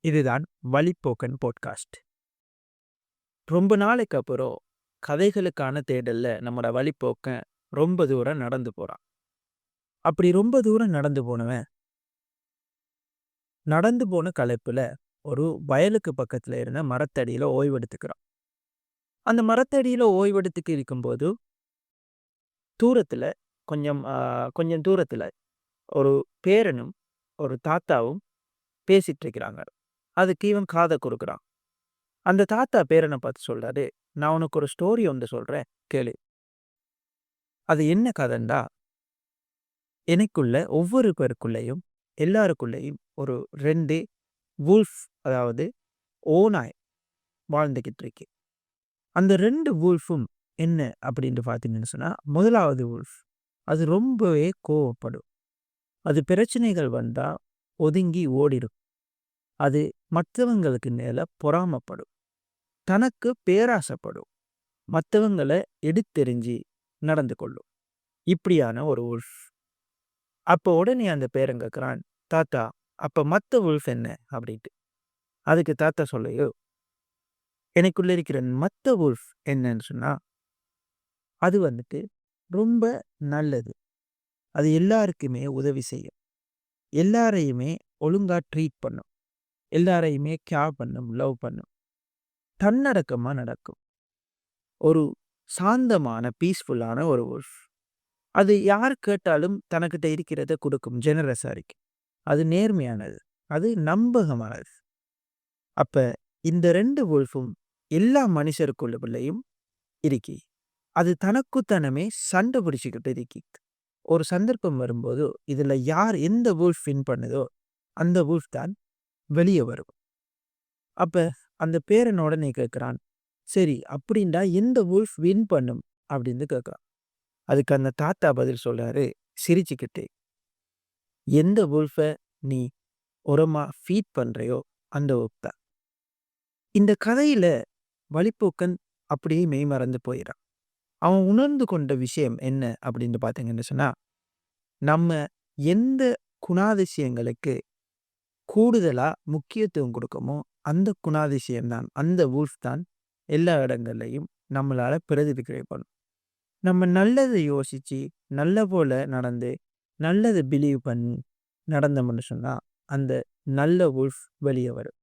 இதுதான் வழிப்போக்கன் பாட்காஸ்ட். ரொம்ப நாளைக்கு அப்புறம் கதைகளுக்கான தேடல்ல நம்மோட வழிப்போக்கன் ரொம்ப தூரம் நடந்து போறான். அப்படி ரொம்ப தூரம் நடந்து போனவன், நடந்து போன களைப்புல ஒரு வயலுக்கு பக்கத்துல இருந்த மரத்தடியில ஓய்வெடுத்துக்கிறான். அந்த மரத்தடியில ஓய்வெடுத்துக்கு இருக்கும்போது, தூரத்துல கொஞ்சம் தூரத்துல ஒரு பேரனும், ஒரு தாத்தாவும் பேசிட்டு இருக்கிறாங்க. அதுக்கு இவன் காத குடுக்குறான். அந்த தாத்தா பேரன பார்த்து சொல்றாரு, "நான் உனக்கு ஒரு ஸ்டோரி ஒண்ணு சொல்றேன் கேளு." அது என்ன கதைன்னா, எனக்குள்ள ஒவ்வொரு பேருக்குள்ளேயும், எல்லாருக்குள்ளேயும் ஒரு 2 வுல்ஃப் அதாவது ஓநாய் வாழ்ந்துகிட்டு இருக்கு. அந்த 2 வுல்ஃபும் என்ன அப்படின்னு பார்த்தீங்கன்னு சொன்னா, 1வது வுல்ஃப் அது ரொம்பவே கோவப்படும். அது பிரச்சனைகள் வந்தா ஒதுங்கி ஓடிடும். அது மத்தவங்களுக்கு மேல பொறாமைப்படும். தனக்கு பேராசைப்படும். மத்தவங்கள எடுத்தெறிஞ்சு நடந்து கொள்ளும். இப்படியான ஒரு வுல்ஃப். அப்போ உடனே அந்த பேரன் கேட்குறான், "தாத்தா, அப்ப மத்த வுல்ஃப் என்ன?" அப்படின்ட்டு. அதுக்கு தாத்தா சொல்லையோ, "எனக்குள்ள இருக்கிற மத்த வுல்ஃப் என்னன்னு சொன்னா, அது வந்துட்டு ரொம்ப நல்லது. அது எல்லாருக்குமே உதவி செய்யும். எல்லாரையுமே ஒழுங்கா ட்ரீட் பண்ணும். எல்லாரையுமே கேர் பண்ணும், லவ் பண்ணும். தன்னடக்கமா நடக்கும். ஒரு சாந்தமான, பீஸ்ஃபுல்லான ஒரு வுல்ஃப். அது யார் கேட்டாலும் தனக்கிட்ட இருக்கிறத குடுக்கும். ஜெனரஸா இருக்கு. அது நேர்மையானது. அது நம்பகமானது." அப்ப இந்த 2 வுல்ஃபும் எல்லா மனுஷருக்குள்ளயும் இருக்கி. அது தனக்குத்தனமே சண்டை பிடிச்சுக்கிட்டு இருக்கி. ஒரு சந்தர்ப்பம் வரும்போது, இதுல யார் எந்த வுல்ஃப் வின் பண்ணுதோ, அந்த வுல்ஃப் தான் வெளிய வரும். அப்ப அந்த பேரன் உடனே கேட்கிறான், "சரி அப்படின்டா எந்த வுல்ஃப் வின் பண்ணும்?" அப்படின்னு கேட்கிறான். அதுக்கு அந்த தாத்தா பதில் சொல்றாரு சிரிச்சுக்கிட்டு, "எந்த வுல்ஃப நீ உரமா ஃபீட் பண்றியோ, அந்த வுல்ஃப் தான்." இந்த கதையில வழிப்போக்கன் அப்படியே மெய்மறந்து போயிறான். அவன் உணர்ந்து கொண்ட விஷயம் என்ன அப்படின்னு பார்த்தீங்கன்னு சொன்னா, நம்ம எந்த குணாதிசயங்களுக்கு கூடுதலா முக்கியத்துவம் குடுக்கமோ, அந்த குணாதிசயம் தான், அந்த வுல்ஃப் தான் எல்லா இடங்கள்லயும் நம்மளால பிரதிபலிக்க பண்ணும். நம்ம நல்லத யோசிச்சு, நல்ல போல நடந்து, நல்லத பிலீவ் பண்ணி நடந்தோம்னு சொன்னா, அந்த நல்ல வுல்ஃப் வெளிய வரும்.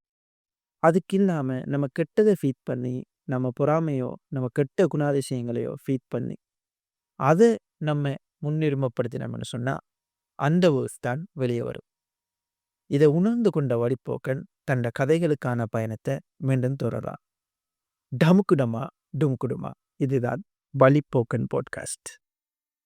அதுக்கு இல்லாம நம்ம கெட்டத ஃபீட் பண்ணி, நம்ம பொறாமையோ, நம்ம கெட்ட குணாதிசயங்களையோ ஃபீட் பண்ணி, அத நம்ம முன்னுரிமைப்படுத்தினோம்னு சொன்னா, அந்த வுல்ஃப் தான் வெளிய வரும். இத உணர்ந்து கொண்ட வழிப்போக்கன் தன்ட கதைகளுக்கான பயணத்த மீண்டும் தொடரான். டமுக்குடமா டும்குடுமா. இதுதான் வழிப்போக்கன் பாட்காஸ்ட்.